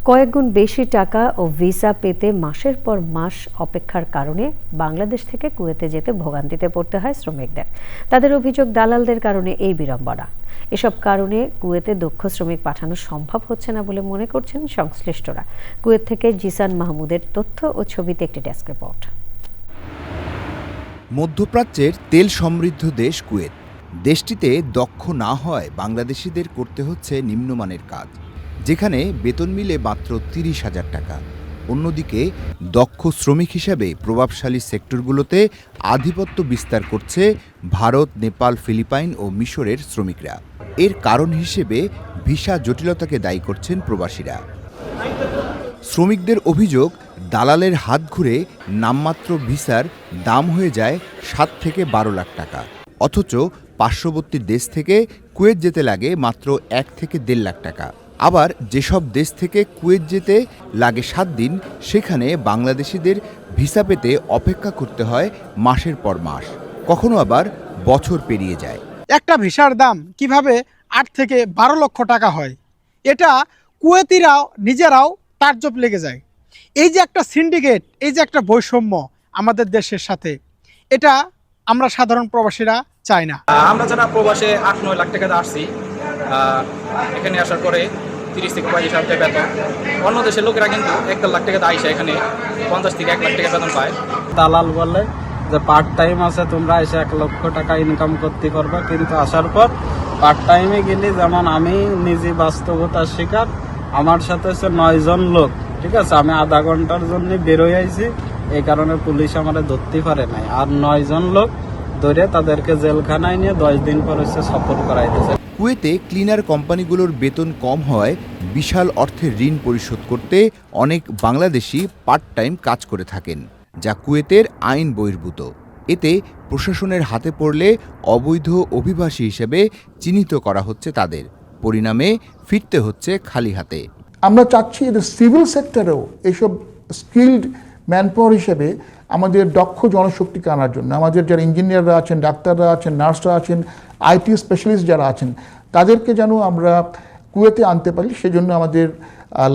কয়েকগুণ বেশি টাকা ও ভিসা পেতে মাসের পর মাস অপেক্ষার কারণে বাংলাদেশ থেকে কুয়েতে যেতে ভোগান্তিতে পড়তে হয় শ্রমিকদের। তাদের অভিযোগ, দালালদের কারণে এই বিড়ম্বনা। এসব কারণে কুয়েতে দক্ষ শ্রমিক পাঠানো সম্ভব হচ্ছে না বলে মনে করছেন সংশ্লিষ্টরা। কুয়েত থেকে জিসান মাহমুদের তথ্য ও ছবিতে একটি ডেস্ক রিপোর্ট। মধ্যপ্রাচ্যের তেল সমৃদ্ধ দেশ কুয়েত। দেশটিতে দক্ষ না হয় বাংলাদেশিদের করতে হচ্ছে নিম্নমানের কাজ, যেখানে বেতন মিলে মাত্র ৩০,০০০ টাকা। অন্যদিকে দক্ষ শ্রমিক হিসাবে প্রভাবশালী সেক্টরগুলোতে আধিপত্য বিস্তার করছে ভারত, নেপাল, ফিলিপাইন ও মিশরের শ্রমিকরা। এর কারণ হিসেবে ভিসা জটিলতাকে দায়ী করছেন প্রবাসীরা। শ্রমিকদের অভিযোগ, দালালের হাত ঘুরে নামমাত্র ভিসার দাম হয়ে যায় ৭ থেকে ১২ লাখ টাকা, অথচ পার্শ্ববর্তী দেশ থেকে কুয়েত যেতে লাগে মাত্র ১ থেকে ১.৫ লাখ টাকা। আবার যেসব দেশ থেকে কুয়েত যেতে লাগে ৭ দিন, সেখানে বাংলাদেশিদের ভিসা পেতে অপেক্ষা করতে হয় মাসের পর মাস, কখনো আবার বছর পেরিয়ে যায়। একটা ভিসার দাম কিভাবে ৮ থেকে ১২ লক্ষ টাকা হয়, এটা কুয়েতিরাও নিজেরাও তাজ্জব লেগে যায়। এই যে একটা সিন্ডিকেট, এই যে একটা বৈষম্য আমাদের দেশের সাথে, এটা আমরা সাধারণ প্রবাসীরা চাই না। আমরা যারা প্রবাসে ৮-৯ লাখ টাকা আসছি, এখানে আসার পরে ৩০ থেকে ৩৫ হাজার টাকা বেতন। অন্য দেশের লোকেরা কিন্তু ১.৫ লাখ টাকা আইসে এখানে ৫০ থেকে ১ লাখ টাকা বেতন পায়। দালাল বলে যে পার্ট টাইম আছে, তোমরা এসে ১ লক্ষ টাকা ইনকাম করতে পারবে, কিন্তু আসার পর পার্ট টাইমে গেলে, যেমন আমি নিজে বাস্তবতার শিকার, আমার সাথে হচ্ছে ৯ জন লোক, ঠিক আছে, আমি আধা ঘন্টার জন্য বেরোয় আইছি, এই কারণে পুলিশ আমার ধরতে পারে নাই। আর ৯ জন লোক ধরে তাদেরকে জেলখানায় নিয়ে ১০ দিন পর হচ্ছে সফর করাইতেছে। কুয়েতে ক্লিনার কোম্পানিগুলোর বেতন কম হয় বিশাল অর্থের ঋণ পরিশোধ করতে অনেক বাংলাদেশি পার্ট টাইম কাজ করে থাকেন, যা কুয়েতের আইন বহির্ভূত। এতে প্রশাসনের হাতে পড়লে অবৈধ অভিবাসী হিসেবে চিহ্নিত করা হচ্ছে তাদের। পরিণামে ফিরতে হচ্ছে খালি হাতে। আমরা চাচ্ছি যে সিভিল সেক্টরেও এইসব স্কিল্ড ম্যানপাওয়ার হিসেবে আমাদের দক্ষ জনশক্তিকে আনার জন্য, আমাদের যারা ইঞ্জিনিয়াররা আছেন, ডাক্তাররা আছেন, নার্সরা আছেন, আইটি স্পেশালিস্ট যারা আছেন, তাদেরকে যেন আমরা কুয়েতে আনতে পারি, সেজন্য আমাদের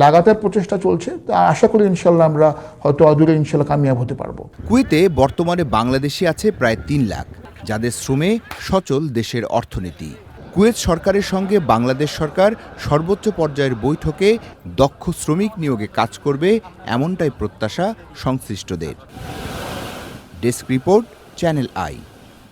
লাগাতার প্রচেষ্টা চলছে। আশা করি ইনশাল্লাহ আমরা হয়তো অদূরে ইনশাল্লাহ কামিয়াব হতে পারবো। কুয়েতে বর্তমানে বাংলাদেশি আছে প্রায় ৩ লাখ, যাদের শ্রমে সচল দেশের অর্থনীতি। কুয়েত সরকারের সঙ্গে বাংলাদেশ সরকার সর্বোচ্চ পর্যায়ের বৈঠকে দক্ষ শ্রমিক নিয়োগে কাজ করবে, এমনটাই প্রত্যাশা সংশ্লিষ্টদের। Desk report, channel I.